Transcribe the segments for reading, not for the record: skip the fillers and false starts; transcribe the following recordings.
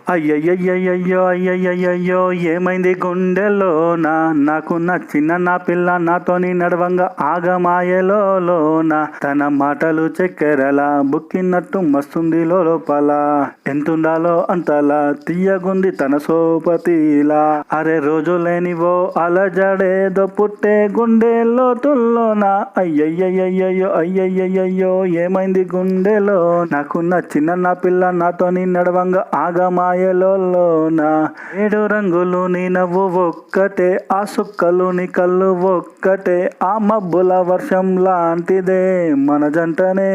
అయ్యయ్యయ్యయ్యో అయ్యయ్యయ్యో ఏమైంది గుండెలోన నాకు నచ్చిన నా పిల్ల నాతోని నడవంగా ఆగమాయలోన తన మాటలు చక్కెరలా బుక్కినట్టు మస్తుంది లోపల ఎంతుండాలో అంతలా తీయగుంది తన సోపతిలా అరే రోజు లేనివో అలజడేదో పుట్టే గుండె లోతుల్లోన అయ్యయ్యయ్యయ్యో అయ్యయ్యయ్యో ఏమైంది గుండెలో నాకు నచ్చిన నా పిల్ల నాతోని నడవంగా ఆగమాయలోన ఏడు రంగులు నీ నవ్వు ఒక్కటే ఆ సుక్కలు నీ కళ్ళు ఒక్కటే ఆ మబ్బుల వర్షం లాంటిదే మన జంటనే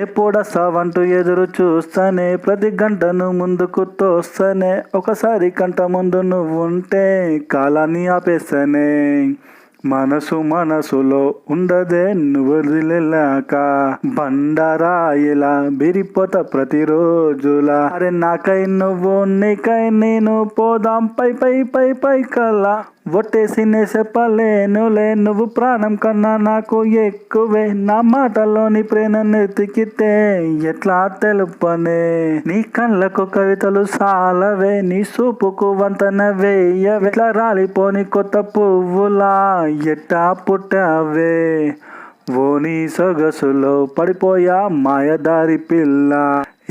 ఎప్పుడొస్తావంటూ ఎదురు చూస్తానే ప్రతి గంటను ముందుకు తోస్తానే ఒకసారి కంట ముందు నువ్వుంటే కాలాన్ని ఆపేస్తానే మనసులో ఉండదే నువ్వు వదిలేలాక బండరాయిలా బిరిపోత ప్రతిరోజులా అరే నాకై నువ్వు నీకై నేను పోదాం పై పై పై పై కల్లా ఒట్టేసి నే చెప్పలేనులే నువ్వు ప్రాణం కన్నా నాకు ఎక్కువే నా మాటల్లోని ప్రేమను ఎతికితే ఎట్లా తెలుపనే నీ కళ్ళకు కవితలు సాలవే నీ సూపుకు వంతన వేయవే ఎట్లా రాలిపోని కొత్త పువ్వులా ఎట్టా పుట్టావే ఓ నీ సొగసులో పడిపోయా మాయదారి పిల్ల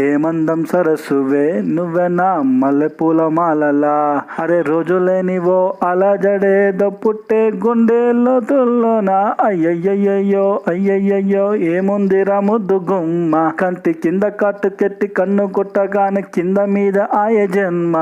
ఏమందం సరస్సువే నువ్వెనా మల్లెపూల మాలలా అరే రోజు లేనివో అలజడేదో పుట్టే గుండె లోతుల్లోన అయ్యయ్యయ్యో అయ్యయ్యయ్యో ఏముందిరా ముద్దు గుమ్మ కంటి కింద కట్టుకెట్టి కన్ను కొట్టగానే కింద మీద ఆయ జన్మ